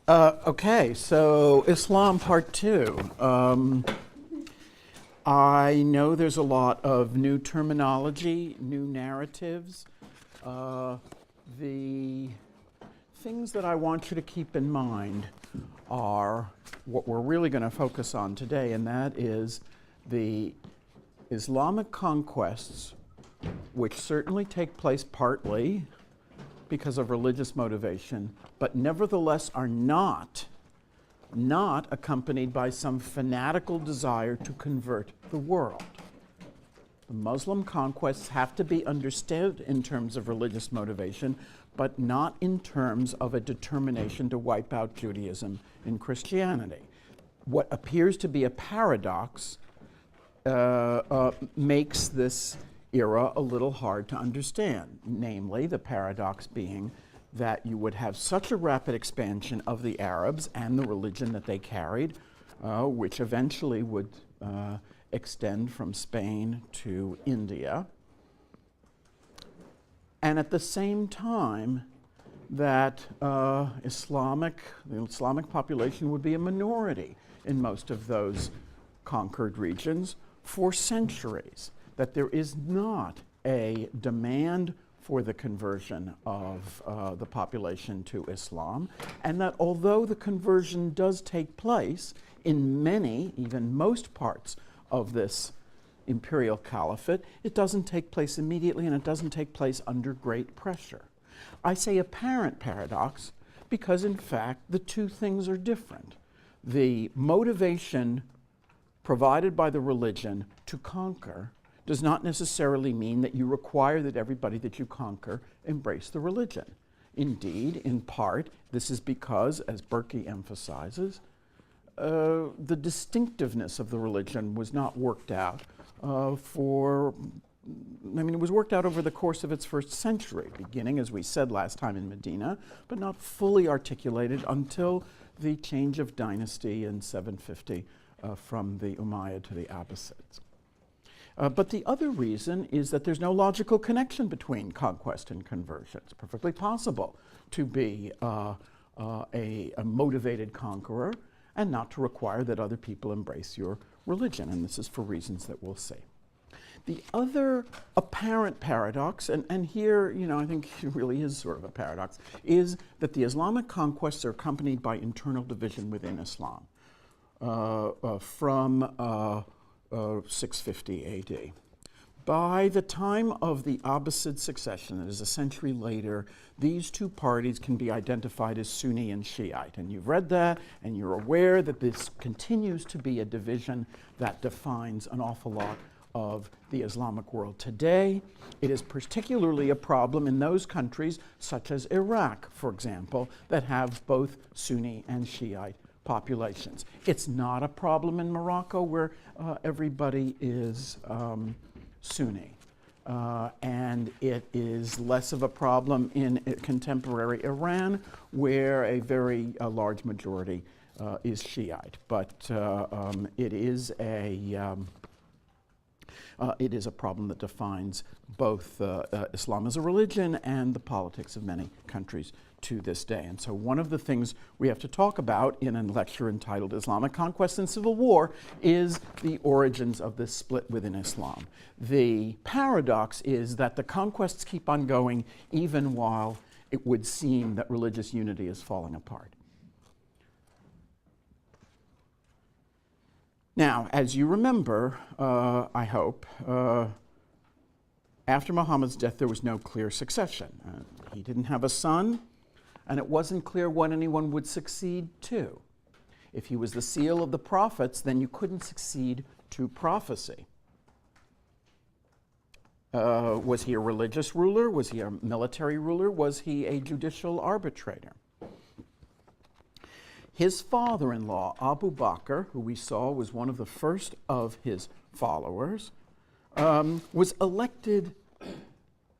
Okay, so Islam Part 2. I know there's a lot of new terminology, new narratives. The things that I want you to keep in mind are what we're really going to focus on today, and that is the Islamic conquests, which certainly take place partly because of religious motivation, but nevertheless are not accompanied by some fanatical desire to convert the world. The Muslim conquests have to be understood in terms of religious motivation, but not in terms of a determination to wipe out Judaism and Christianity. What appears to be a paradox makes this era a little hard to understand, namely the paradox being that you would have such a rapid expansion of the Arabs and the religion that they carried, which eventually would extend from Spain to India, and at the same time that the Islamic population would be a minority in most of those conquered regions for centuries, that there is not a demand for the conversion of the population to Islam, and that although the conversion does take place in many, even most parts of this imperial caliphate, it doesn't take place immediately and it doesn't take place under great pressure. I say apparent paradox because in fact the two things are different. The motivation provided by the religion to conquer does not necessarily mean that you require that everybody that you conquer embrace the religion. Indeed, in part, this is because, as Berkey emphasizes, the distinctiveness of the religion was not worked out it was worked out over the course of its first century, beginning, as we said last time, in Medina, but not fully articulated until the change of dynasty in 750 from the Umayyad to the Abbasids. But the other reason is that there's no logical connection between conquest and conversion. It's perfectly possible to be a motivated conqueror and not to require that other people embrace your religion, and this is for reasons that we'll see. The other apparent paradox, and here, I think it really is sort of a paradox, is that the Islamic conquests are accompanied by internal division within Islam from 650 AD. By the time of the Abbasid succession, that is a century later, these two parties can be identified as Sunni and Shiite. And you've read that, and you're aware that this continues to be a division that defines an awful lot of the Islamic world today. It is particularly a problem in those countries, such as Iraq, for example, that have both Sunni and Shiite populations. It's not a problem in Morocco, where everybody is Sunni. And it is less of a problem in contemporary Iran, where a very large majority is Shiite. But it is a problem that defines both Islam as a religion and the politics of many countries to this day. And so one of the things we have to talk about in a lecture entitled Islamic Conquest and Civil War is the origins of this split within Islam. The paradox is that the conquests keep on going even while it would seem that religious unity is falling apart. Now, as you remember, I hope, after Muhammad's death there was no clear succession. He didn't have a son, and it wasn't clear what anyone would succeed to. If he was the seal of the prophets, then you couldn't succeed to prophecy. Was he a religious ruler? Was he a military ruler? Was he a judicial arbitrator? His father-in-law, Abu Bakr, who we saw was one of the first of his followers, was elected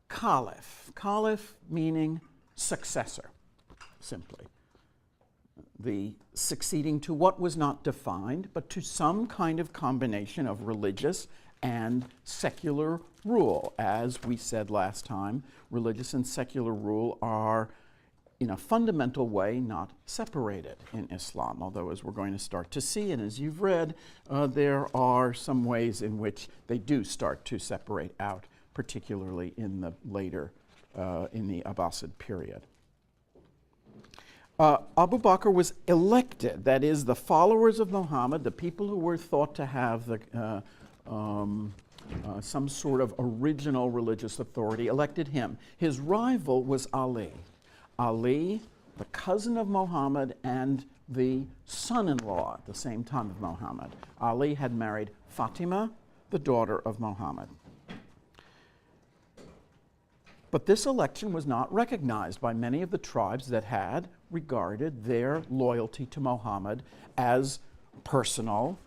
caliph. Caliph meaning successor, simply. The succeeding to what was not defined, but to some kind of combination of religious and secular rule. As we said last time, religious and secular rule are in a fundamental way, not separated in Islam, although as we're going to start to see, and as you've read, there are some ways in which they do start to separate out, particularly in the later, in the Abbasid period. Abu Bakr was elected, that is, the followers of Muhammad, the people who were thought to have the, some sort of original religious authority, elected him. His rival was Ali. Ali, the cousin of Muhammad and the son-in-law at the same time of Muhammad. Ali had married Fatima, the daughter of Muhammad. But this election was not recognized by many of the tribes that had regarded their loyalty to Muhammad as personal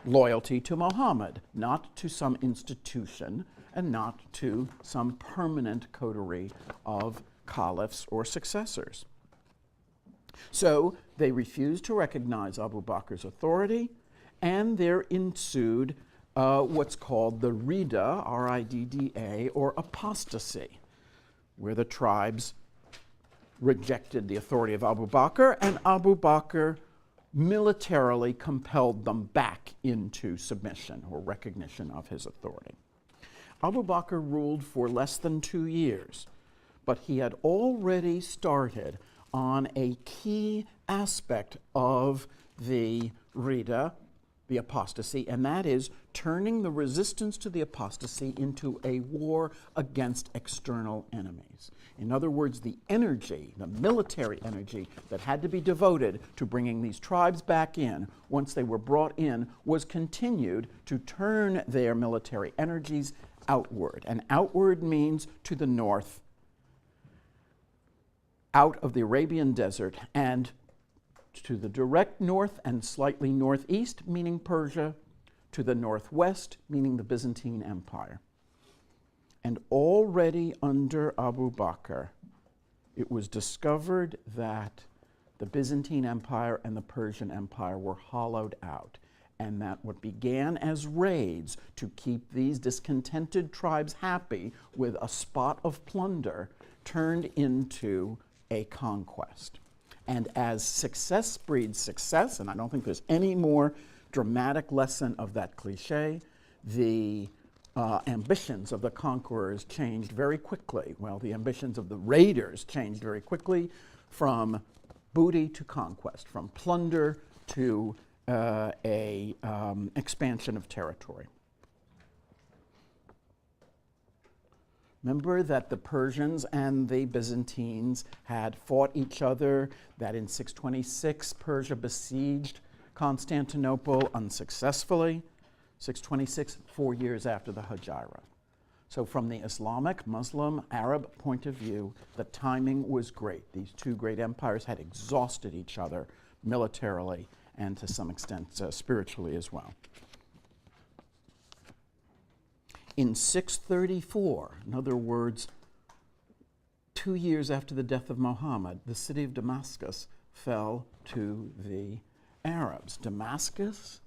loyalty to Muhammad, not to some institution and not to some permanent coterie of caliphs or successors. So they refused to recognize Abu Bakr's authority, and there ensued what's called the Ridda, R-I-D-D-A, or apostasy, where the tribes rejected the authority of Abu Bakr, and Abu Bakr militarily compelled them back into submission or recognition of his authority. Abu Bakr ruled for less than 2 years, but he had already started on a key aspect of the Ridda, the apostasy, and that is turning the resistance to the apostasy into a war against external enemies. In other words, the energy, the military energy that had to be devoted to bringing these tribes back in, once they were brought in, was continued to turn their military energies outward. And outward means to the north, out of the Arabian desert, and to the direct north and slightly northeast, meaning Persia, to the northwest, meaning the Byzantine Empire. And already under Abu Bakr, it was discovered that the Byzantine Empire and the Persian Empire were hollowed out, and that what began as raids to keep these discontented tribes happy with a spot of plunder turned into a conquest. And as success breeds success, and I don't think there's any more dramatic lesson of that cliche, the ambitions of the conquerors changed very quickly. Well, the ambitions of the raiders changed very quickly from booty to conquest, from plunder to expansion of territory. Remember that the Persians and the Byzantines had fought each other, that in 626 Persia besieged Constantinople unsuccessfully. 626, 4 years after the Hijra. So from the Islamic, Muslim, Arab point of view, the timing was great. These two great empires had exhausted each other militarily and to some extent spiritually as well. In 634, in other words, 2 years after the death of Muhammad, the city of Damascus fell to the Arabs. Damascus,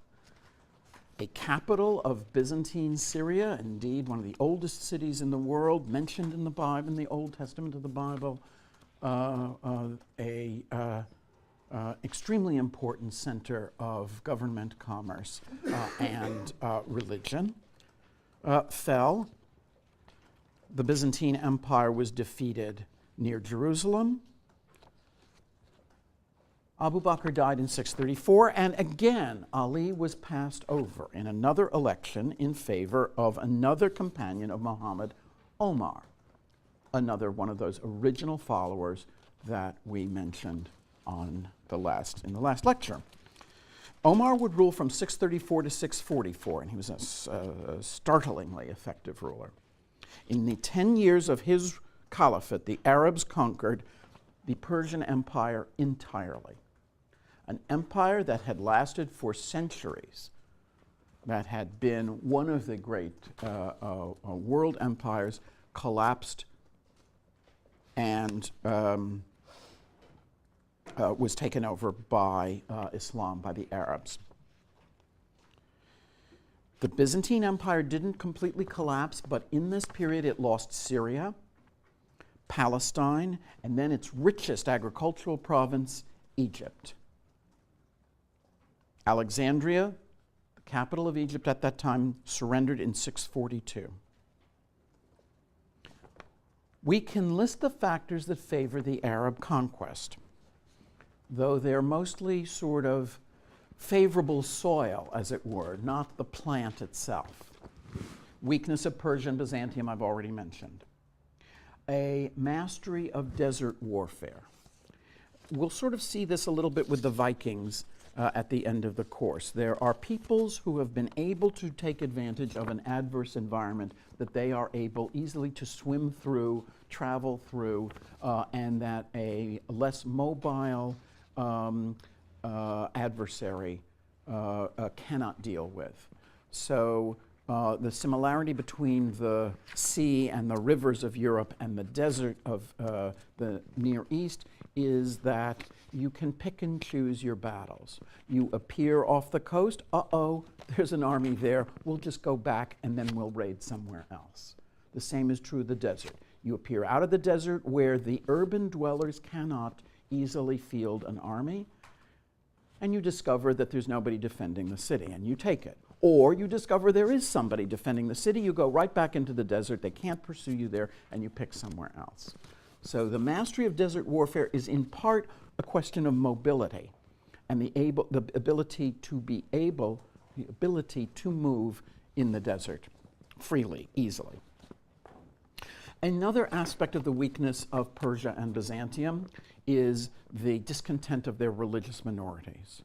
a capital of Byzantine Syria, indeed one of the oldest cities in the world, mentioned in the Bible, in the Old Testament of the Bible, extremely important center of government, commerce, and religion, fell. The Byzantine Empire was defeated near Jerusalem. Abu Bakr died in 634, and again, Ali was passed over in another election in favor of another companion of Muhammad, Omar, another one of those original followers that we mentioned in the last lecture. Omar would rule from 634 to 644, and he was a startlingly effective ruler. In the 10 years of his caliphate, the Arabs conquered the Persian Empire entirely. An empire that had lasted for centuries, that had been one of the great world empires, collapsed and was taken over by Islam, by the Arabs. The Byzantine Empire didn't completely collapse, but in this period it lost Syria, Palestine, and then its richest agricultural province, Egypt. Alexandria, the capital of Egypt at that time, surrendered in 642. We can list the factors that favor the Arab conquest, though they're mostly sort of favorable soil, as it were, not the plant itself. Weakness of Persia and Byzantium, I've already mentioned. A mastery of desert warfare. We'll sort of see this a little bit with the Vikings at the end of the course. There are peoples who have been able to take advantage of an adverse environment that they are able easily to swim through, travel through, and that a less mobile adversary cannot deal with. So the similarity between the sea and the rivers of Europe and the desert of the Near East is that you can pick and choose your battles. You appear off the coast, there's an army there, we'll just go back and then we'll raid somewhere else. The same is true of the desert. You appear out of the desert where the urban dwellers cannot easily field an army, and you discover that there's nobody defending the city, and you take it. Or you discover there is somebody defending the city, you go right back into the desert, they can't pursue you there, and you pick somewhere else. So the mastery of desert warfare is in part a question of mobility and the ability to move in the desert freely, easily. Another aspect of the weakness of Persia and Byzantium is the discontent of their religious minorities.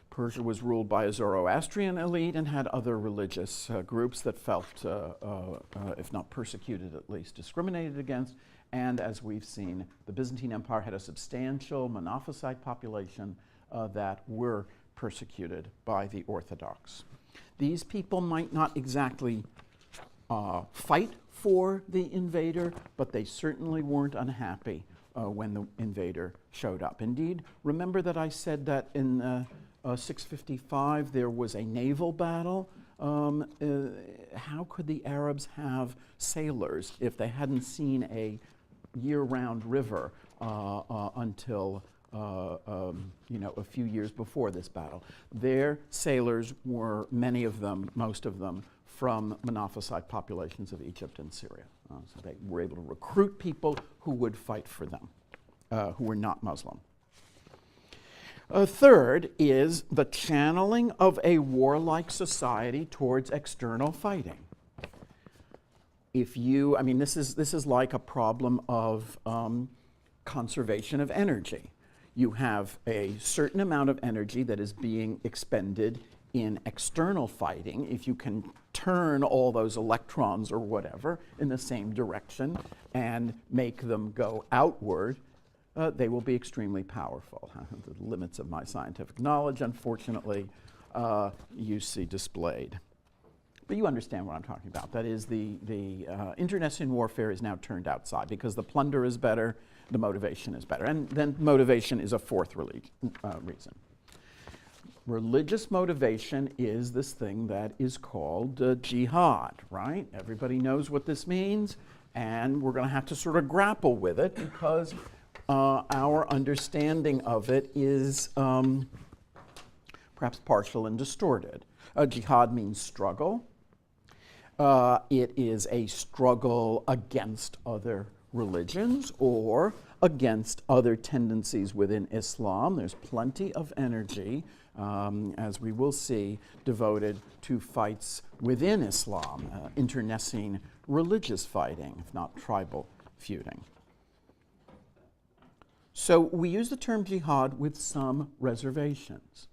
Persia was ruled by a Zoroastrian elite and had other religious groups that felt, if not persecuted, at least discriminated against. And as we've seen, the Byzantine Empire had a substantial Monophysite population that were persecuted by the Orthodox. These people might not exactly fight for the invader, but they certainly weren't unhappy when the invader showed up. Indeed, remember that I said that in 655 there was a naval battle. How could the Arabs have sailors if they hadn't seen a year-round river until a few years before this battle? Their sailors were, many of them, most of them, from Monophysite populations of Egypt and Syria. So they were able to recruit people who would fight for them, who were not Muslim. Third is the channeling of a warlike society towards external fighting. This is like a problem of conservation of energy. You have a certain amount of energy that is being expended in external fighting. If you can turn all those electrons or whatever in the same direction and make them go outward, they will be extremely powerful. The limits of my scientific knowledge, unfortunately, you see displayed. But you understand what I'm talking about. That is, the internecine warfare is now turned outside because the plunder is better, the motivation is better. And then motivation is a fourth reason. Religious motivation is this thing that is called jihad, right? Everybody knows what this means, and we're going to have to sort of grapple with it because our understanding of it is perhaps partial and distorted. Jihad means struggle. It is a struggle against other religions or against other tendencies within Islam. There's plenty of energy, as we will see, devoted to fights within Islam, internecine religious fighting, if not tribal feuding. So we use the term jihad with some reservations.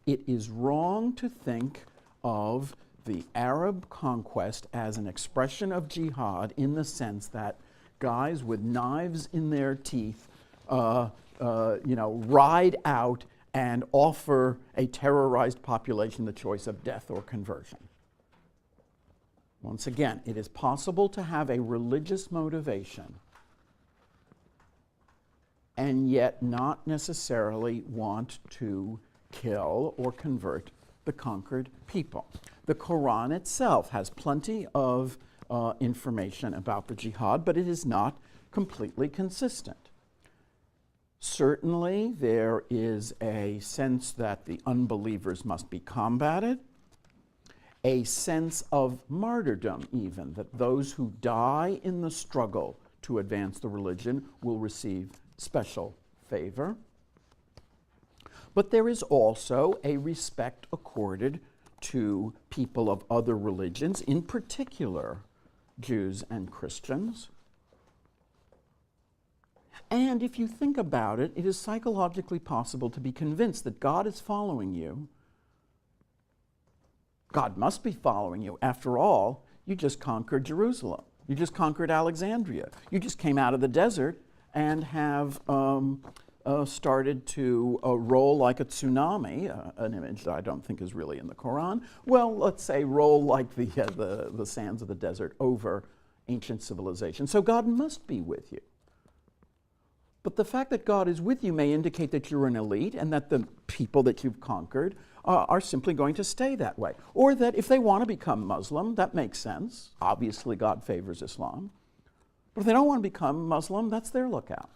It is wrong to think of the Arab conquest as an expression of jihad in the sense that guys with knives in their teeth ride out and offer a terrorized population the choice of death or conversion. Once again, it is possible to have a religious motivation and yet not necessarily want to kill or convert the conquered people. The Quran itself has plenty of information about the jihad, but it is not completely consistent. Certainly, there is a sense that the unbelievers must be combated, a sense of martyrdom even, that those who die in the struggle to advance the religion will receive special favor. But there is also a respect accorded to people of other religions, in particular Jews and Christians. And if you think about it, it is psychologically possible to be convinced that God is following you. God must be following you. After all, you just conquered Jerusalem. You just conquered Alexandria. You just came out of the desert and have started to roll like a tsunami, an image that I don't think is really in the Quran. Well, let's say roll like the sands of the desert over ancient civilization. So God must be with you. But the fact that God is with you may indicate that you're an elite and that the people that you've conquered are simply going to stay that way. Or that if they want to become Muslim, that makes sense. Obviously, God favors Islam. But if they don't want to become Muslim, that's their lookout.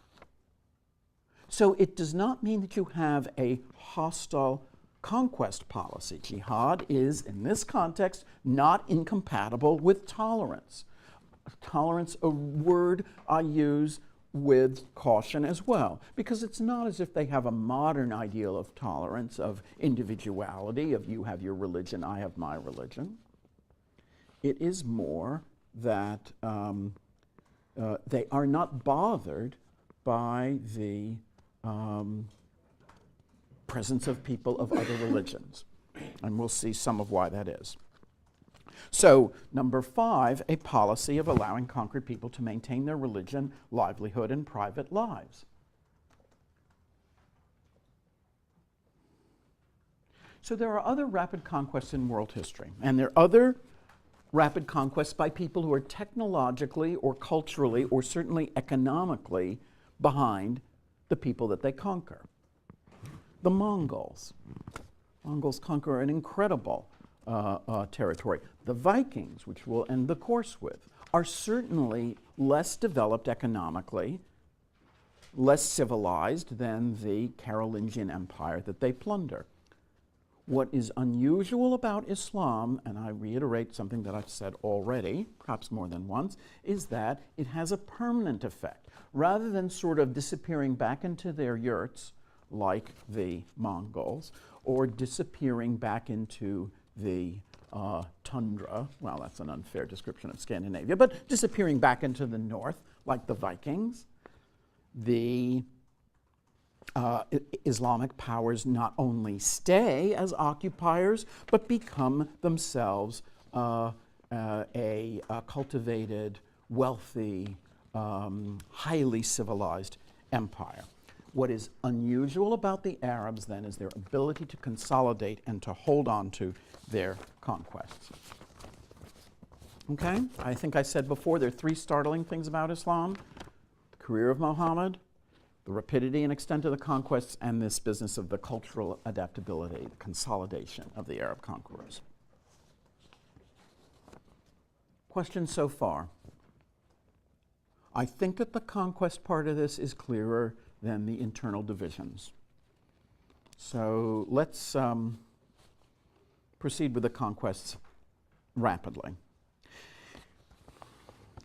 So it does not mean that you have a hostile conquest policy. Jihad is, in this context, not incompatible with tolerance. Tolerance, a word I use with caution as well, because it's not as if they have a modern ideal of tolerance, of individuality, of you have your religion, I have my religion. It is more that they are not bothered by the presence of people of other religions. And we'll see some of why that is. So, number 5, a policy of allowing conquered people to maintain their religion, livelihood, and private lives. So there are other rapid conquests in world history, and there are other rapid conquests by people who are technologically or culturally or certainly economically behind the people that they conquer. The Mongols. Mongols conquer an incredible territory. The Vikings, which we'll end the course with, are certainly less developed economically, less civilized than the Carolingian Empire that they plunder. What is unusual about Islam, and I reiterate something that I've said already, perhaps more than once, is that it has a permanent effect. Rather than sort of disappearing back into their yurts, like the Mongols, or disappearing back into the tundra, well, that's an unfair description of Scandinavia, but disappearing back into the north, like the Vikings, the Islamic powers not only stay as occupiers, but become themselves a cultivated, wealthy, highly civilized empire. What is unusual about the Arabs, then, is their ability to consolidate and to hold on to their conquests. Okay? I think I said before there are 3 startling things about Islam: the career of Muhammad, the rapidity and extent of the conquests, and this business of the cultural adaptability, the consolidation of the Arab conquerors. Questions so far? I think that the conquest part of this is clearer than the internal divisions. So let's proceed with the conquests rapidly.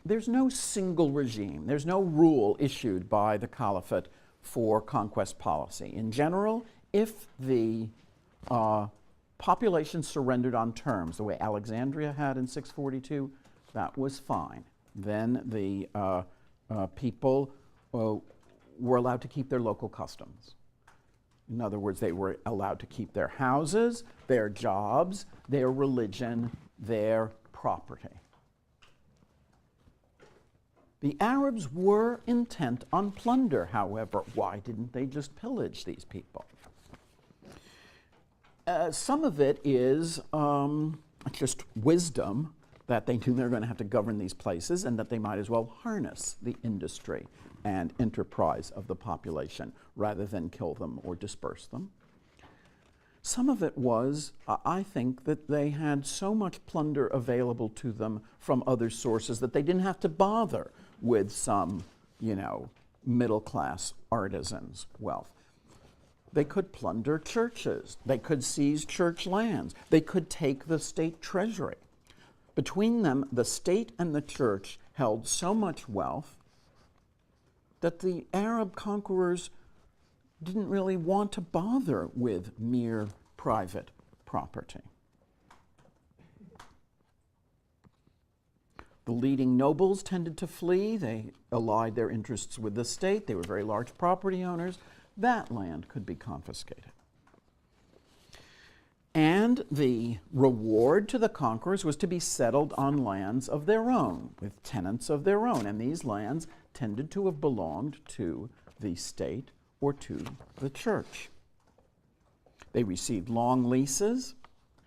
There's no single regime. There's no rule issued by the Caliphate for conquest policy. In general, if the population surrendered on terms, the way Alexandria had in 642, that was fine. Then the people were allowed to keep their local customs. In other words, they were allowed to keep their houses, their jobs, their religion, their property. The Arabs were intent on plunder, however. Why didn't they just pillage these people? Some of it is just wisdom, that they knew they were going to have to govern these places and that they might as well harness the industry and enterprise of the population rather than kill them or disperse them. Some of it was, I think, that they had so much plunder available to them from other sources that they didn't have to bother with some, middle-class artisans' wealth. They could plunder churches. They could seize church lands. They could take the state treasury. Between them, the state and the church held so much wealth that the Arab conquerors didn't really want to bother with mere private property. The leading nobles tended to flee. They allied their interests with the state. They were very large property owners. That land could be confiscated. And the reward to the conquerors was to be settled on lands of their own, with tenants of their own. And these lands tended to have belonged to the state or to the church. They received long leases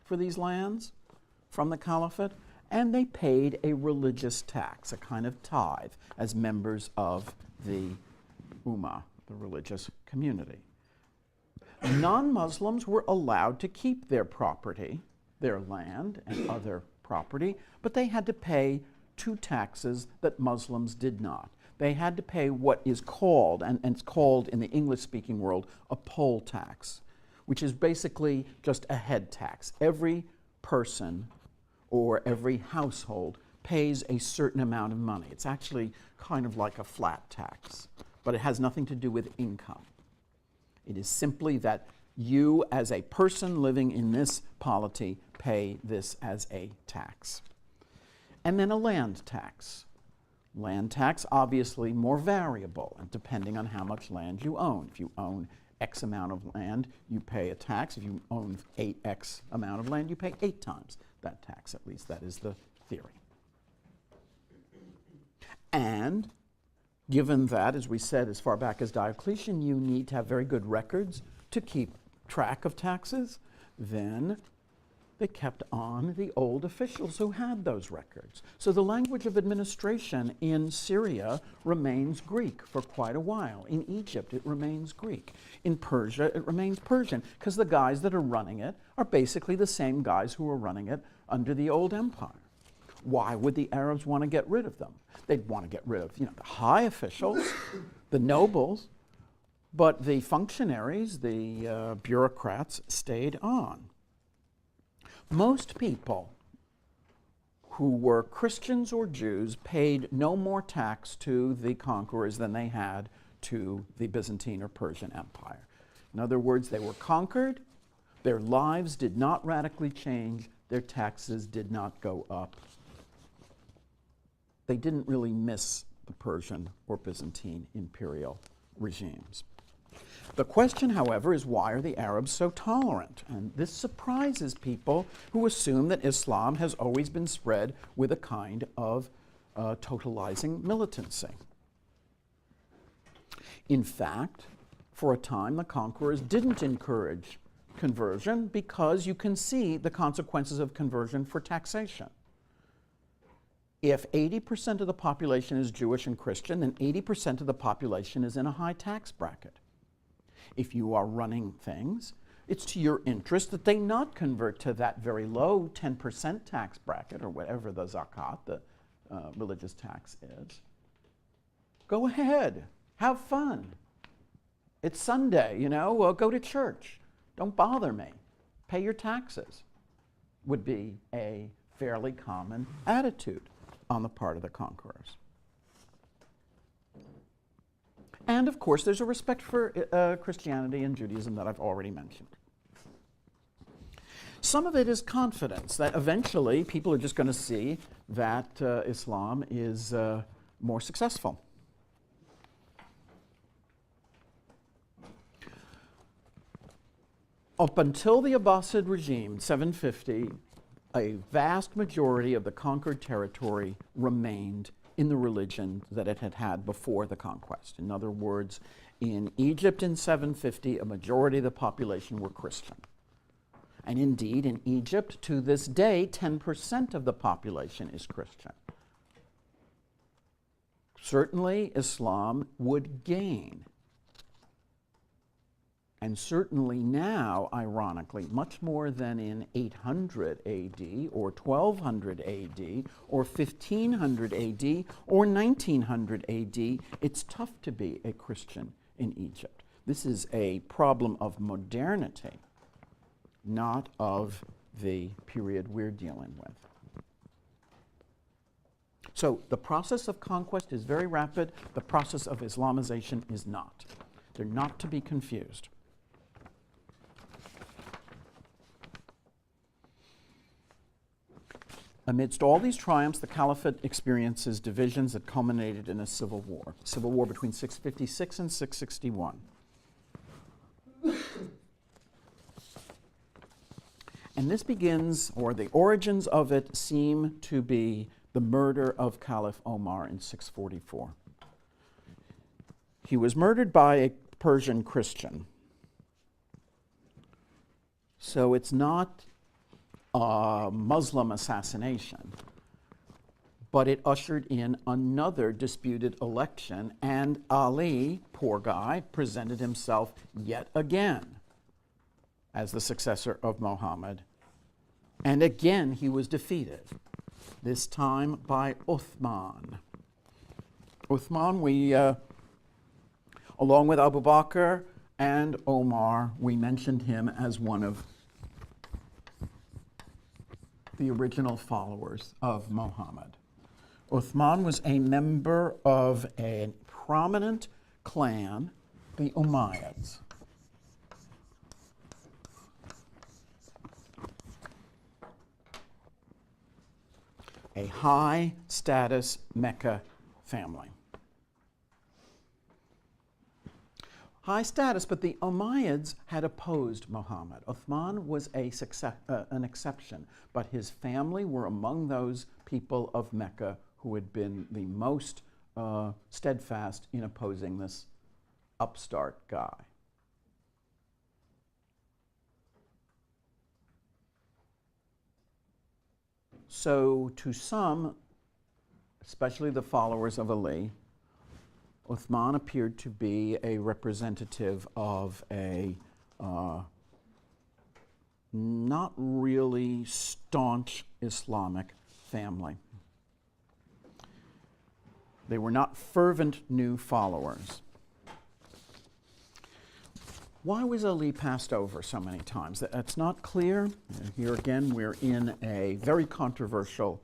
for these lands from the caliphate, and they paid a religious tax, a kind of tithe, as members of the Ummah, the religious community. Non-Muslims were allowed to keep their property, their land and other property, but they had to pay two taxes that Muslims did not. They had to pay what is called, and it's called in the English-speaking world, a poll tax, which is basically just a head tax. Every person or every household pays a certain amount of money. It's actually kind of like a flat tax, but it has nothing to do with income. It is simply that you, as a person living in this polity, pay this as a tax. And then a land tax. Land tax, obviously more variable, and depending on how much land you own. If you own X amount of land, you pay a tax. If you own 8X amount of land, you pay 8 times that tax. At least that is the theory. And given that, as we said, as far back as Diocletian, you need to have very good records to keep track of taxes, then they kept on the old officials who had those records. So the language of administration in Syria remains Greek for quite a while. In Egypt, it remains Greek. In Persia, it remains Persian, because the guys that are running it are basically the same guys who were running it under the old empire. Why would the Arabs want to get rid of them? They'd want to get rid of, the high officials, the nobles, but the functionaries, the bureaucrats, stayed on. Most people who were Christians or Jews paid no more tax to the conquerors than they had to the Byzantine or Persian Empire. In other words, they were conquered, their lives did not radically change, their taxes did not go up. They didn't really miss the Persian or Byzantine imperial regimes. The question, however, is why are the Arabs so tolerant? And this surprises people who assume that Islam has always been spread with a kind of totalizing militancy. In fact, for a time, the conquerors didn't encourage conversion because you can see the consequences of conversion for taxation. If 80% of the population is Jewish and Christian, then 80% of the population is in a high tax bracket. If you are running things, it's to your interest that they not convert to that very low 10% tax bracket, or whatever the zakat, the religious tax is. Go ahead, have fun. It's Sunday, well, go to church. Don't bother me. Pay your taxes, would be a fairly common attitude on the part of the conquerors. And of course, there's a respect for Christianity and Judaism that I've already mentioned. Some of it is confidence that eventually people are just going to see that Islam is more successful. Up until the Abbasid regime, 750, a vast majority of the conquered territory remained in the religion that it had had before the conquest. In other words, in Egypt in 750, a majority of the population were Christian. And indeed, in Egypt, to this day, 10% of the population is Christian. Certainly, Islam would gain And certainly now, ironically, much more than in 800 AD or 1200 AD or 1500 AD or 1900 AD, it's tough to be a Christian in Egypt. This is a problem of modernity, not of the period we're dealing with. So the process of conquest is very rapid. The process of Islamization is not. They're not to be confused. Amidst all these triumphs, the Caliphate experiences divisions that culminated in a civil war between 656 and 661. And this begins, or the origins of it seem to be the murder of Caliph Omar in 644. He was murdered by a Persian Christian. So it's not a Muslim assassination, but it ushered in another disputed election, and Ali, poor guy, presented himself yet again as the successor of Muhammad. And again he was defeated, this time by Uthman. Uthman, along with Abu Bakr and Omar, we mentioned him as one of the original followers of Muhammad. Uthman was a member of a prominent clan, the Umayyads. A high-status Mecca family. High status, but the Umayyads had opposed Muhammad. Uthman was an exception, but his family were among those people of Mecca who had been the most steadfast in opposing this upstart guy. So to some, especially the followers of Ali, Uthman appeared to be a representative of a not really staunch Islamic family. They were not fervent new followers. Why was Ali passed over so many times? That's not clear. Here again, we're in a very controversial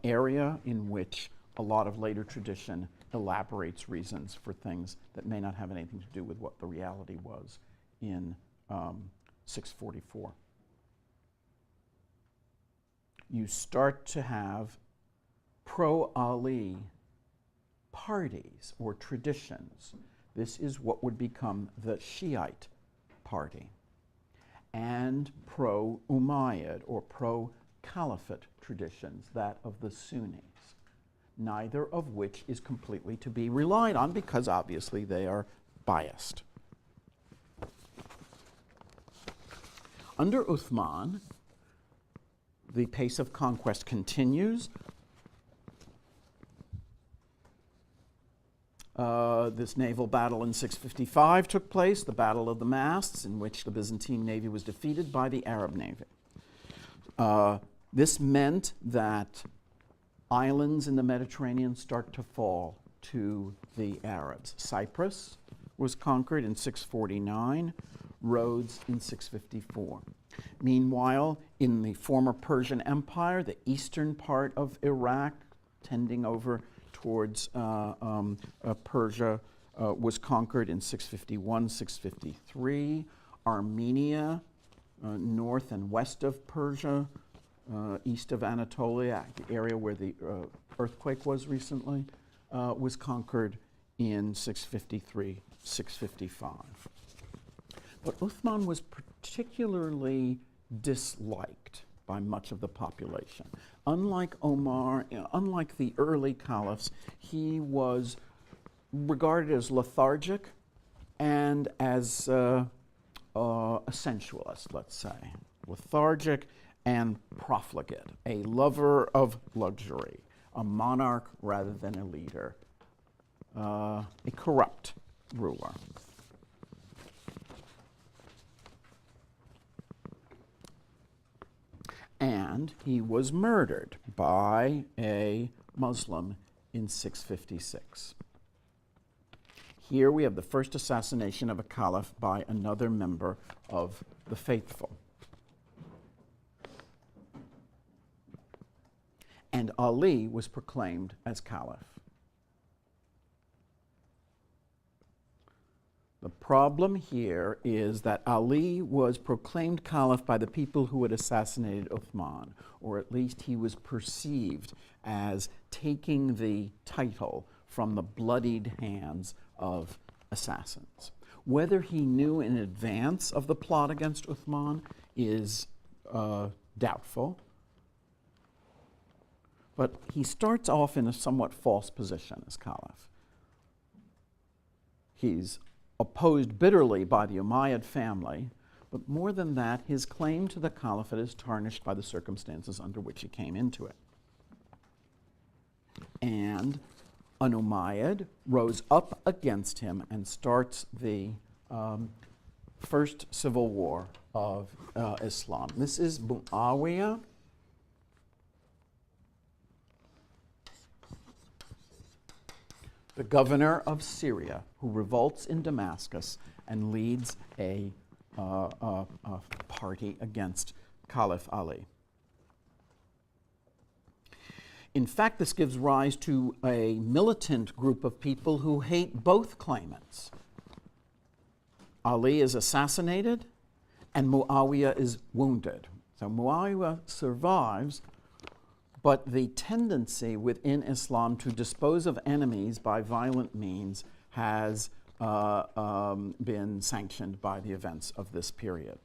area in which a lot of later tradition elaborates reasons for things that may not have anything to do with what the reality was in 644. You start to have pro-Ali parties or traditions. This is what would become the Shiite party, and pro-Umayyad or pro-Caliphate traditions, that of the Sunnis, neither of which is completely to be relied on because obviously they are biased. Under Uthman, the pace of conquest continues. This naval battle in 655 took place, the Battle of the Masts, in which the Byzantine navy was defeated by the Arab navy. This meant that islands in the Mediterranean start to fall to the Arabs. Cyprus was conquered in 649, Rhodes in 654. Meanwhile, in the former Persian Empire, the eastern part of Iraq, tending over towards Persia, was conquered in 651, 653. Armenia, north and west of Persia, east of Anatolia, the area where the earthquake was recently, was conquered in 653, 655. But Uthman was particularly disliked by much of the population. Unlike Omar, unlike the early caliphs, he was regarded as lethargic and as a sensualist, let's say. Lethargic and profligate, a lover of luxury, a monarch rather than a leader, a corrupt ruler. and he was murdered by a Muslim in 656. Here we have the first assassination of a caliph by another member of the faithful. And Ali was proclaimed as caliph. The problem here is that Ali was proclaimed caliph by the people who had assassinated Uthman, or at least he was perceived as taking the title from the bloodied hands of assassins. Whether he knew in advance of the plot against Uthman is doubtful, but he starts off in a somewhat false position as caliph. He's opposed bitterly by the Umayyad family, but more than that, his claim to the caliphate is tarnished by the circumstances under which he came into it. And an Umayyad rose up against him and starts the first civil war of Islam. This is Muawiyah, the governor of Syria, who revolts in Damascus and leads a party against Caliph Ali. In fact, this gives rise to a militant group of people who hate both claimants. Ali is assassinated and Muawiyah is wounded. So Muawiyah survives, but the tendency within Islam to dispose of enemies by violent means has been sanctioned by the events of this period.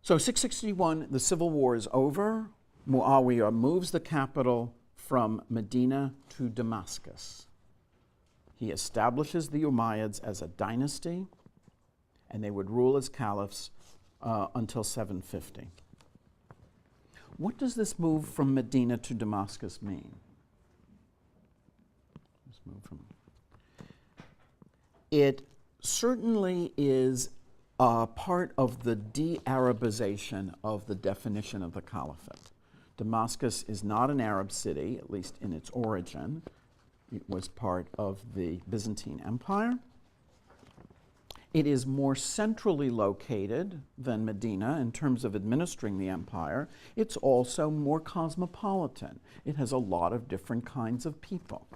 So 661, the civil war is over. Muawiyah moves the capital from Medina to Damascus. He establishes the Umayyads as a dynasty, and they would rule as caliphs until 750. What does this move from Medina to Damascus mean? It certainly is part of the de-Arabization of the definition of the caliphate. Damascus is not an Arab city, at least in its origin. It was part of the Byzantine Empire. It is more centrally located than Medina in terms of administering the empire. It's also more cosmopolitan. It has a lot of different kinds of people.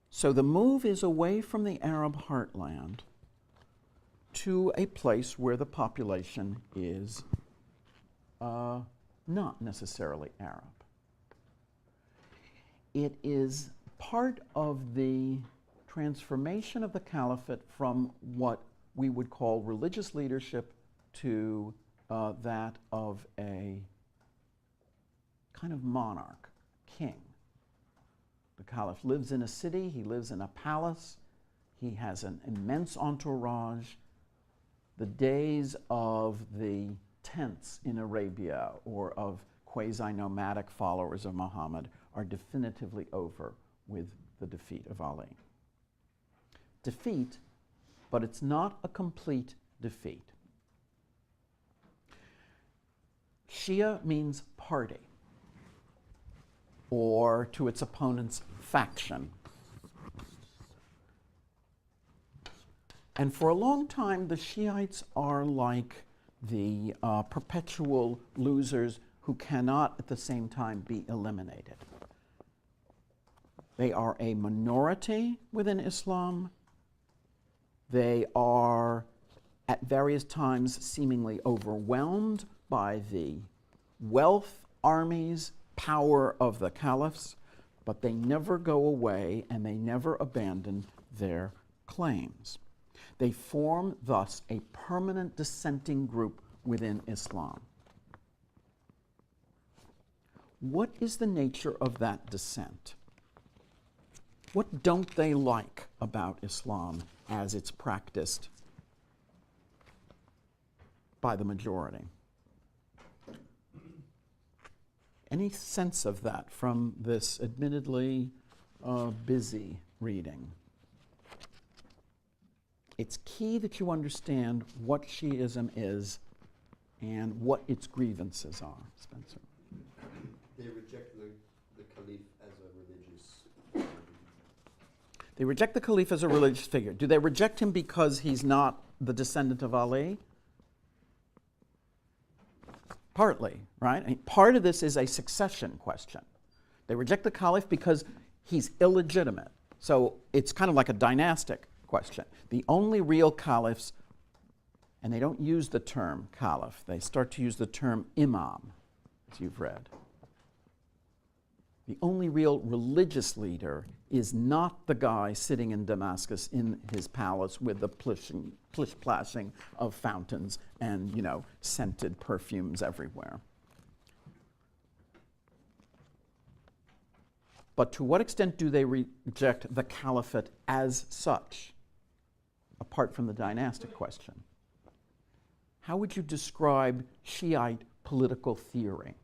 So the move is away from the Arab heartland to a place where the population is not necessarily Arab. It is part of the transformation of the caliphate from what we would call religious leadership to that of a kind of monarch, king. The caliph lives in a city, he lives in a palace, he has an immense entourage. The days of the tents in Arabia or of quasi-nomadic followers of Muhammad are definitively over with the defeat of Ali. Defeat, but it's not a complete defeat. Shia means party, or to its opponents, faction. And for a long time, the Shiites are like the perpetual losers who cannot at the same time be eliminated. They are a minority within Islam. They are at various times seemingly overwhelmed by the wealth, armies, power of the caliphs, but they never go away and they never abandon their claims. They form thus a permanent dissenting group within Islam. What is the nature of that dissent? What don't they like about Islam as it's practiced by the majority? Any sense of that from this admittedly busy reading? it's key that you understand what Shi'ism is and what its grievances are. Spencer. They reject the Caliph as a religious. They reject the Caliph as a religious figure. Do they reject him because he's not the descendant of Ali? Partly, right? I mean, part of this is a succession question. They reject the Caliph because he's illegitimate. So it's kind of like a dynastic question. The only real caliphs, and they don't use the term caliph, they start to use the term imam, as you've read. The only real religious leader is not the guy sitting in Damascus in his palace with the plish-plashing of fountains and, scented perfumes everywhere. But to what extent do they reject the caliphate as such, apart from the dynastic question? How would you describe Shiite political theory?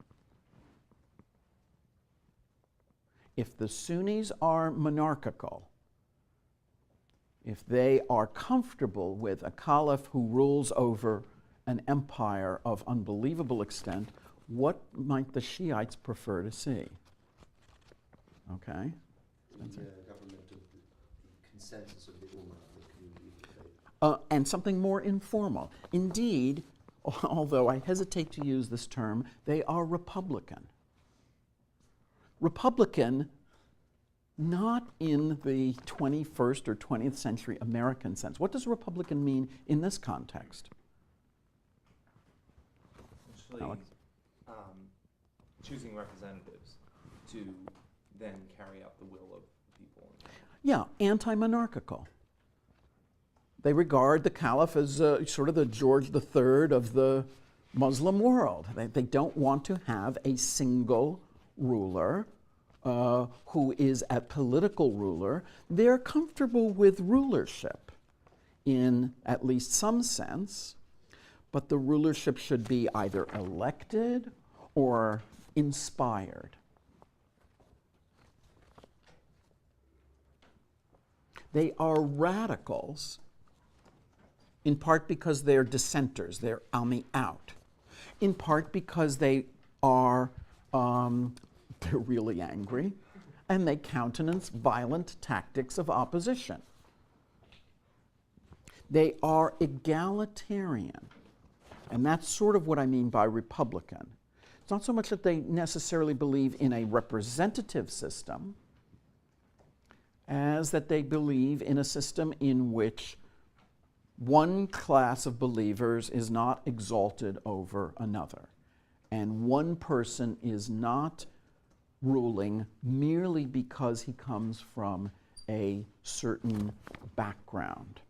If the Sunnis are monarchical, if they are comfortable with a caliph who rules over an empire of unbelievable extent, what might the Shiites prefer to see? Okay? The government of the consensus of the Ummah, the community of faith. And something more informal. Indeed, although I hesitate to use this term, they are Republican. Republican, not in the 21st or 20th century American sense. What does Republican mean in this context? Actually, choosing representatives to then carry out the will of the people. Yeah, anti-monarchical. They regard the caliph as sort of the George III of the Muslim world. They don't want to have a single ruler who is a political ruler. They're comfortable with rulership in at least some sense, but the rulership should be either elected or inspired. They are radicals, in part because they're dissenters, they're on the out, in part because they are they're really angry, and they countenance violent tactics of opposition. They are egalitarian, and that's sort of what I mean by Republican. It's not so much that they necessarily believe in a representative system, as that they believe in a system in which one class of believers is not exalted over another, and one person is not ruling merely because he comes from a certain background.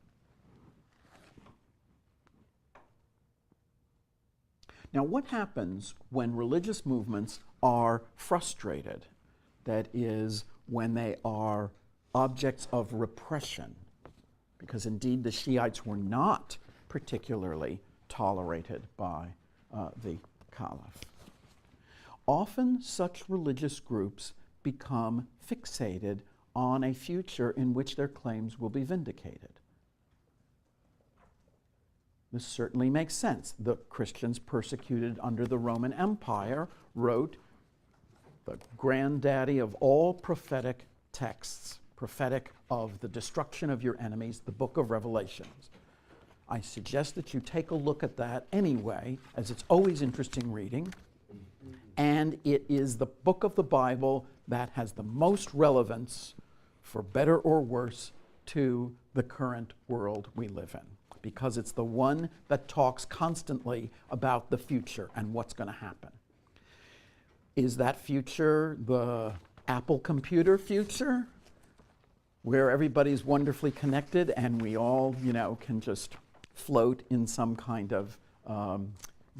Now, what happens when religious movements are frustrated? That is, when they are objects of repression, because indeed the Shiites were not particularly tolerated by the Caliph. Often such religious groups become fixated on a future in which their claims will be vindicated. This certainly makes sense. The Christians persecuted under the Roman Empire wrote the granddaddy of all prophetic texts, prophetic of the destruction of your enemies, the book of Revelations. I suggest that you take a look at that anyway, as it's always interesting reading. And it is the book of the Bible that has the most relevance, for better or worse, to the current world we live in, because it's the one that talks constantly about the future and what's going to happen. Is that future the Apple computer future, where everybody's wonderfully connected and we all, can just float in some kind of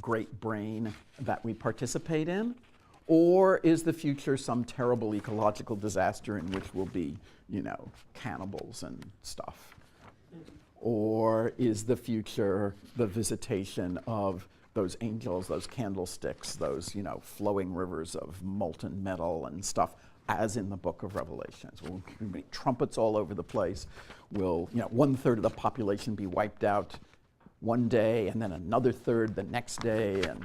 great brain that we participate in? Or is the future some terrible ecological disaster in which we'll be, cannibals and stuff? Or is the future the visitation of those angels, those candlesticks, those, flowing rivers of molten metal and stuff? as in the book of Revelations. We'll be trumpets all over the place. Will, 1/3 of the population be wiped out one day, and then another third the next day, and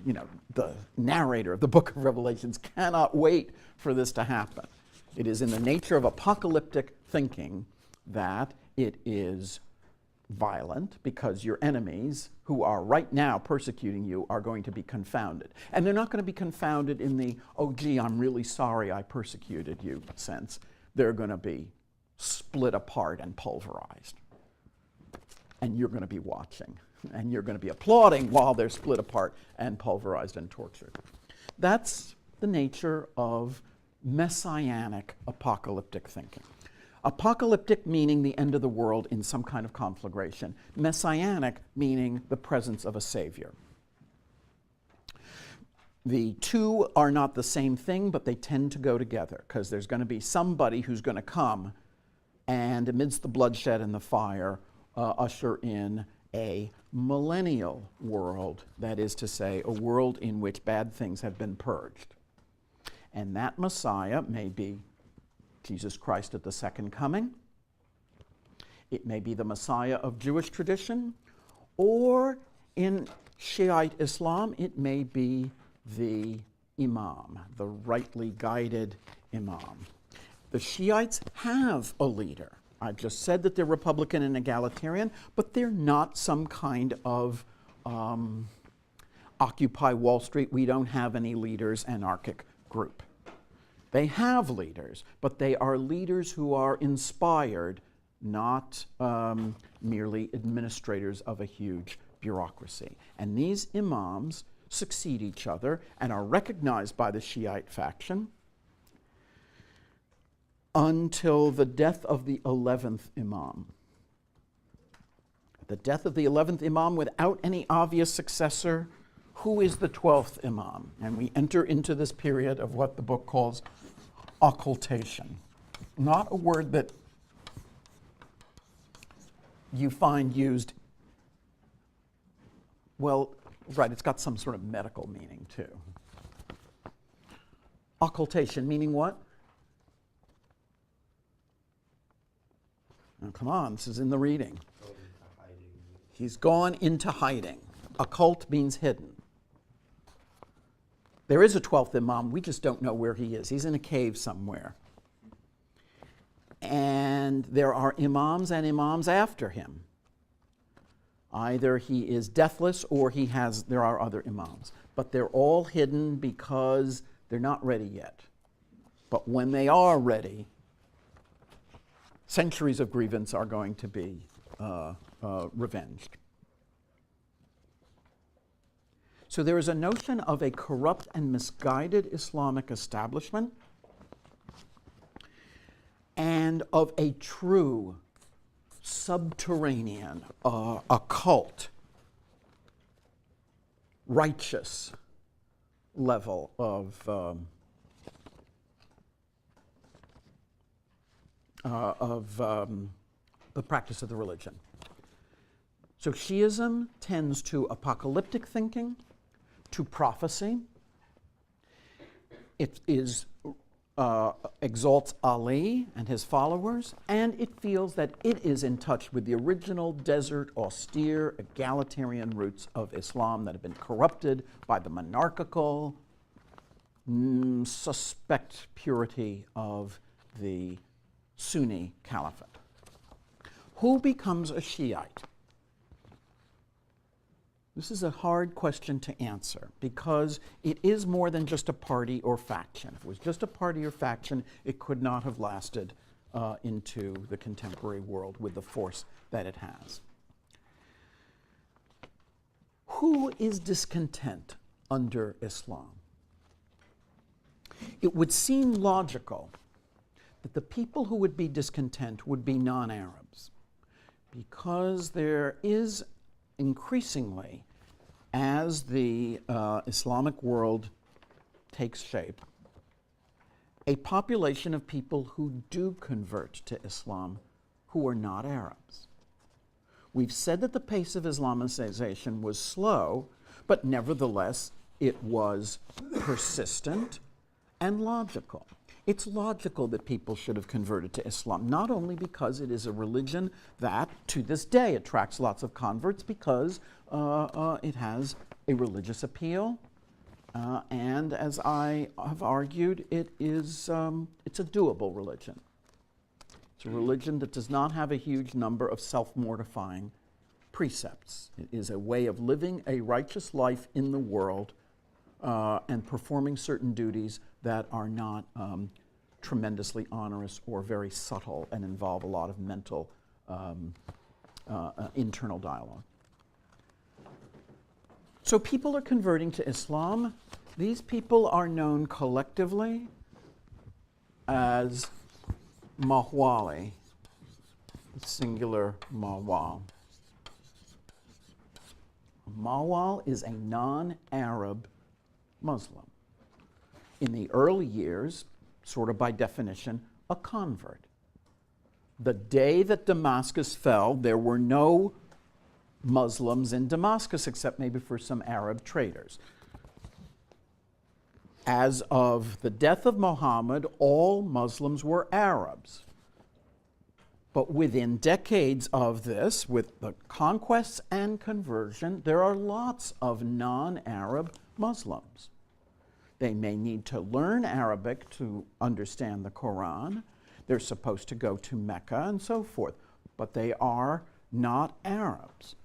the narrator of the book of Revelations cannot wait for this to happen. It is in the nature of apocalyptic thinking that it is violent, because your enemies who are right now persecuting you are going to be confounded. And they're not going to be confounded in the, oh gee, I'm really sorry I persecuted you sense. They're going to be split apart and pulverized. And you're going to be watching. And you're going to be applauding while they're split apart and pulverized and tortured. That's the nature of messianic apocalyptic thinking. Apocalyptic meaning the end of the world in some kind of conflagration. Messianic meaning the presence of a savior. The two are not the same thing, but they tend to go together, because there's going to be somebody who's going to come and, amidst the bloodshed and the fire, usher in a millennial world, that is to say, a world in which bad things have been purged. And that Messiah may be Jesus Christ at the second coming. It may be the Messiah of Jewish tradition, or in Shiite Islam, it may be the Imam, the rightly guided Imam. The Shiites have a leader. I've just said that they're Republican and egalitarian, but they're not some kind of Occupy Wall Street, we don't have any leaders, anarchic group. They have leaders, but they are leaders who are inspired, not merely administrators of a huge bureaucracy. And these imams succeed each other and are recognized by the Shiite faction until the death of the 11th imam. The death of the 11th imam without any obvious successor. Who is the 12th imam? And we enter into this period of what the book calls occultation. Not a word that you find used, well, right, it's got some sort of medical meaning too. Occultation, meaning what? Now, come on, this is in the reading. He's gone into hiding. Occult means hidden. There is a 12th imam, we just don't know where he is. He's in a cave somewhere. And there are imams and imams after him. Either he is deathless or there are other imams. But they're all hidden because they're not ready yet. But when they are ready, centuries of grievance are going to be revenged. So there is a notion of a corrupt and misguided Islamic establishment and of a true subterranean, occult, righteous level of the practice of the religion. So Shiism tends to apocalyptic thinking, to prophecy. It exalts Ali and his followers, and it feels that it is in touch with the original desert, austere, egalitarian roots of Islam that have been corrupted by the monarchical, suspect purity of the Sunni Caliphate. Who becomes a Shiite? This is a hard question to answer because it is more than just a party or faction. If it was just a party or faction, it could not have lasted into the contemporary world with the force that it has. Who is discontent under Islam? It would seem logical that the people who would be discontent would be non-Arabs, because there is increasingly, as the Islamic world takes shape, a population of people who do convert to Islam who are not Arabs. We've said that the pace of Islamicization was slow, but nevertheless it was persistent and logical. It's logical that people should have converted to Islam, not only because it is a religion that, to this day, attracts lots of converts because it has a religious appeal, and as I have argued, it's a doable religion. It's a religion that does not have a huge number of self-mortifying precepts. It is a way of living a righteous life in the world and performing certain duties that are not tremendously onerous or very subtle and involve a lot of mental internal dialogue. So people are converting to Islam. These people are known collectively as Mawali, singular Mawal. Mawal is a non-Arab Muslim. In the early years, sort of by definition, a convert. The day that Damascus fell, there were no Muslims in Damascus except maybe for some Arab traders. As of the death of Muhammad, all Muslims were Arabs. But within decades of this, with the conquests and conversion, there are lots of non-Arab Muslims. They may need to learn Arabic to understand the Quran. They're supposed to go to Mecca and so forth, but they are not Arabs.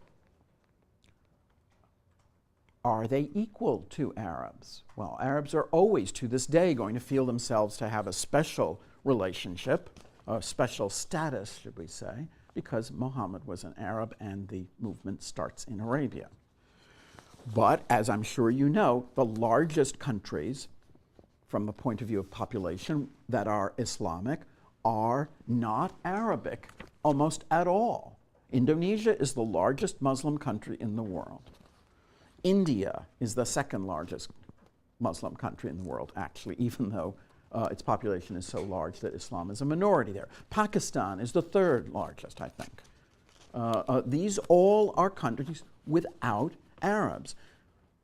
Are they equal to Arabs? Well, Arabs are always, to this day, going to feel themselves to have a special relationship, a special status, should we say, because Muhammad was an Arab and the movement starts in Arabia. But, as I'm sure you know, the largest countries, from the point of view of population, that are Islamic are not Arabic almost at all. Indonesia is the largest Muslim country in the world. India is the second largest Muslim country in the world, actually, even though its population is so large that Islam is a minority there. Pakistan is the third largest, I think. These all are countries without Arabs.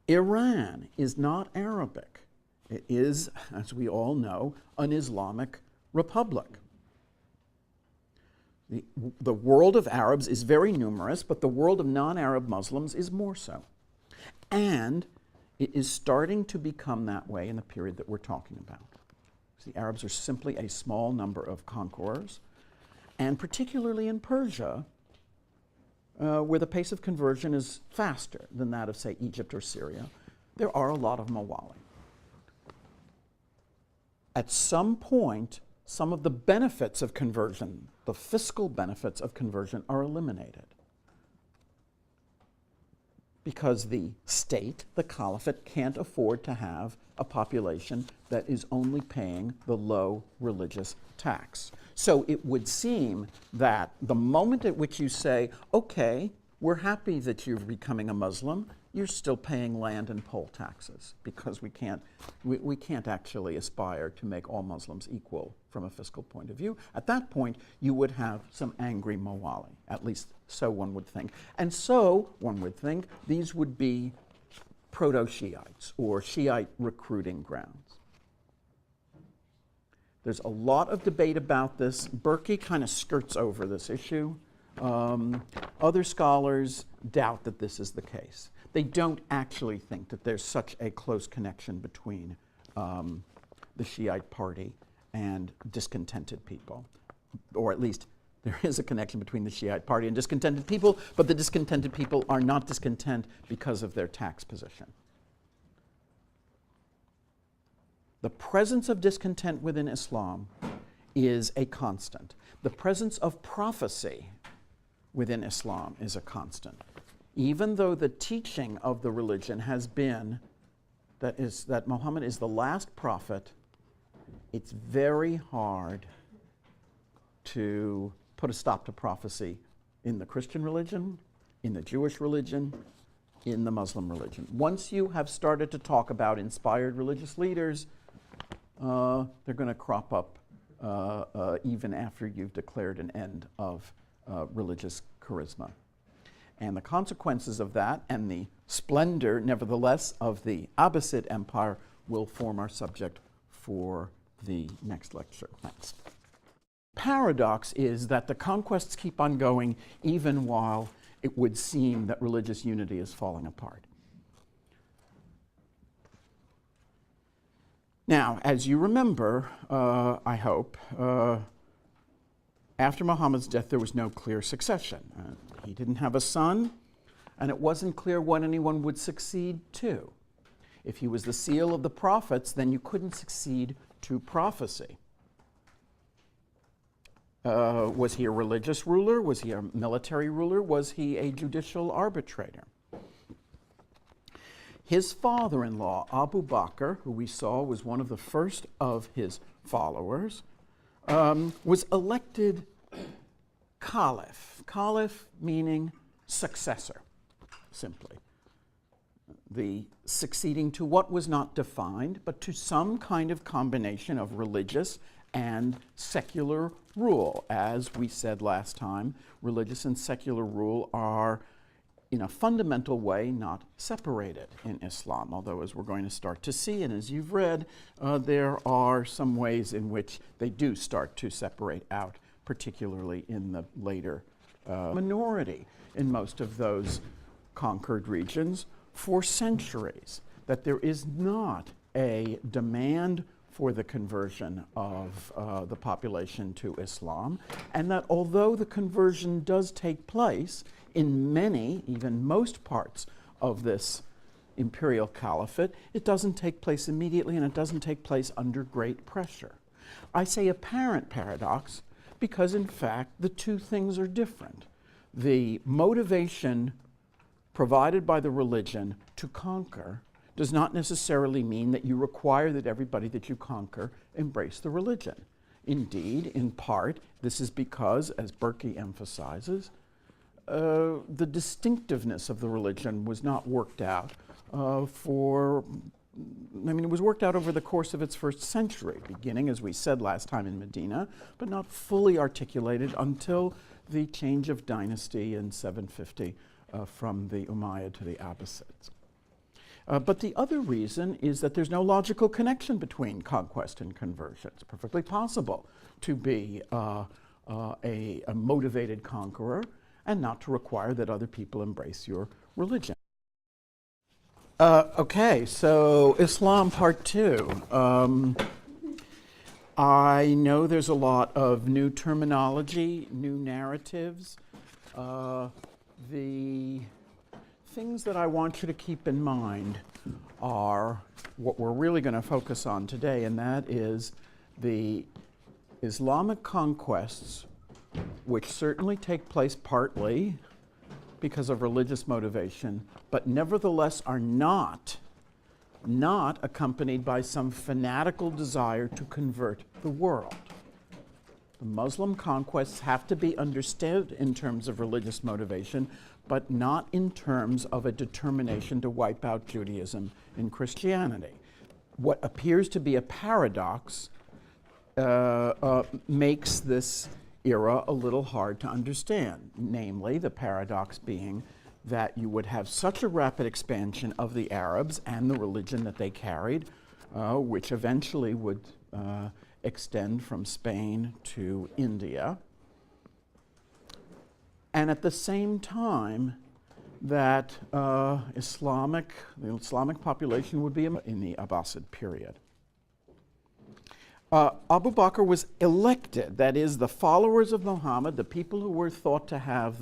Iran is not Arabic. It is, as we all know, an Islamic republic. The world of Arabs is very numerous, but the world of non-Arab Muslims is more so. And it is starting to become that way in the period that we're talking about. The Arabs are simply a small number of conquerors, and particularly in Persia, where the pace of conversion is faster than that of, say, Egypt or Syria, there are a lot of Mawali. At some point, some of the benefits of conversion, the fiscal benefits of conversion, are eliminated. Because the state, the caliphate, can't afford to have a population that is only paying the low religious tax. So it would seem that the moment at which you say, okay, we're happy that you're becoming a Muslim, you're still paying land and poll taxes, because we can't actually aspire to make all Muslims equal from a fiscal point of view. At that point, you would have some angry Mawali, at least so one would think. And so, one would think, these would be proto-Shiites, or Shiite recruiting grounds. There's a lot of debate about this. Berkey kind of skirts over this issue. Other scholars doubt that this is the case. They don't actually think that there's such a close connection between the Shiite party and discontented people. Or at least there is a connection between the Shiite party and discontented people, but the discontented people are not discontent because of their tax position. The presence of discontent within Islam is a constant. The presence of prophecy within Islam is a constant. Even though the teaching of the religion has been that Muhammad is the last prophet, it's very hard to put a stop to prophecy in the Christian religion, in the Jewish religion, in the Muslim religion. Once you have started to talk about inspired religious leaders, they're going to crop up even after you've declared an end of religious charisma. And the consequences of that, and the splendor, nevertheless, of the Abbasid Empire will form our subject for the next lecture. Thanks. Paradox is that the conquests keep on going even while it would seem that religious unity is falling apart. Now, as you remember, I hope, after Muhammad's death, there was no clear succession. He didn't have a son, and it wasn't clear what anyone would succeed to. If he was the seal of the prophets, then you couldn't succeed to prophecy. Was he a religious ruler? Was he a military ruler? Was he a judicial arbitrator? His father-in-law, Abu Bakr, who we saw was one of the first of his followers, was elected caliph. Caliph meaning successor, simply. The succeeding to what was not defined, but to some kind of combination of religious and secular rule. As we said last time, religious and secular rule are, in a fundamental way, not separated in Islam, although as we're going to start to see, and as you've read, there are some ways in which they do start to separate out, particularly in the later minority in most of those conquered regions for centuries, that there is not a demand for the conversion of the population to Islam, and that although the conversion does take place in many, even most parts of this imperial caliphate, it doesn't take place immediately and it doesn't take place under great pressure. I say apparent paradox because, in fact, the two things are different. The motivation provided by the religion to conquer does not necessarily mean that you require that everybody that you conquer embrace the religion. Indeed, in part, this is because, as Berkey emphasizes, the distinctiveness of the religion was not worked out it was worked out over the course of its first century, beginning, as we said last time, in Medina, but not fully articulated until the change of dynasty in 750 from the Umayyad to the Abbasids. But the other reason is that there's no logical connection between conquest and conversion. It's perfectly possible to be a motivated conqueror and not to require that other people embrace your religion. Okay, so Islam Part 2. I know there's a lot of new terminology, new narratives. The things that I want you to keep in mind are what we're really going to focus on today, and that is the Islamic conquests, which certainly take place partly because of religious motivation, but nevertheless are not accompanied by some fanatical desire to convert the world. The Muslim conquests have to be understood in terms of religious motivation, but not in terms of a determination to wipe out Judaism and Christianity. What appears to be a paradox makes this era a little hard to understand, namely the paradox being that you would have such a rapid expansion of the Arabs and the religion that they carried, which eventually would extend from Spain to India, and at the same time that the Islamic population would be in the Abbasid period. Abu Bakr was elected, that is, the followers of Muhammad, the people who were thought to have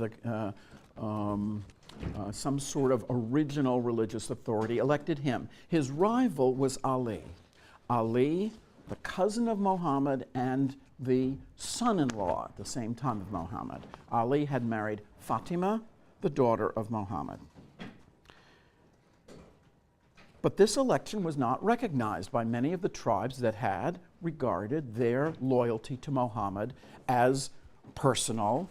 some sort of original religious authority, elected him. His rival was Ali. Ali, the cousin of Muhammad and the son-in-law at the same time of Muhammad. Ali had married Fatima, the daughter of Muhammad. But this election was not recognized by many of the tribes that had regarded their loyalty to Muhammad as personal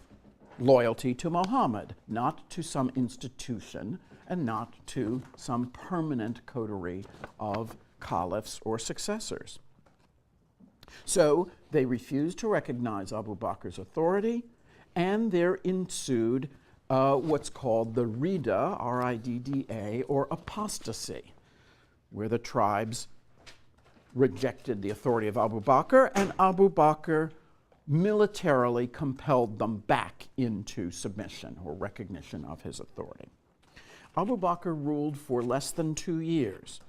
loyalty to Muhammad, not to some institution and not to some permanent coterie of caliphs or successors. So they refused to recognize Abu Bakr's authority, and there ensued what's called the Ridda, R-I-D-D-A, or apostasy, where the tribes rejected the authority of Abu Bakr, and Abu Bakr militarily compelled them back into submission or recognition of his authority. Abu Bakr ruled for less than 2 years,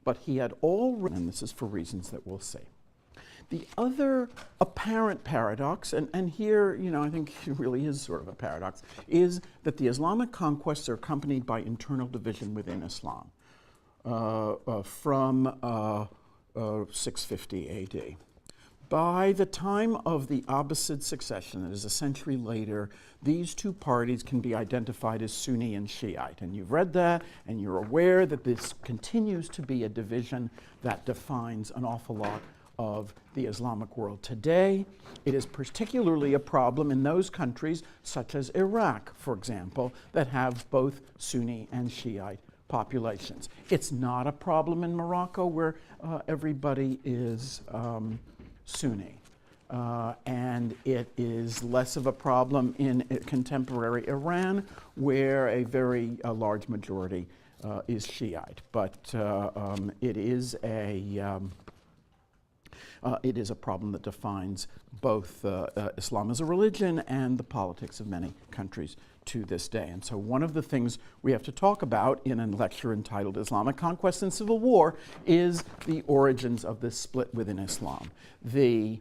but he had already, and this is for reasons that we'll see. The other apparent paradox, and here, you know, I think it really is sort of a paradox, is that the Islamic conquests are accompanied by internal division within Islam from 650 AD. By the time of the Abbasid succession, that is a century later, these two parties can be identified as Sunni and Shiite. And you've read that, and you're aware that this continues to be a division that defines an awful lot of the Islamic world today. It is particularly a problem in those countries, such as Iraq, for example, that have both Sunni and Shiite populations. It's not a problem in Morocco, where everybody is Sunni. And it is less of a problem in contemporary Iran, where a very large majority is Shiite. But it is a problem that defines both Islam as a religion and the politics of many countries to this day. And so one of the things we have to talk about in a lecture entitled Islamic Conquests and Civil War is the origins of this split within Islam. The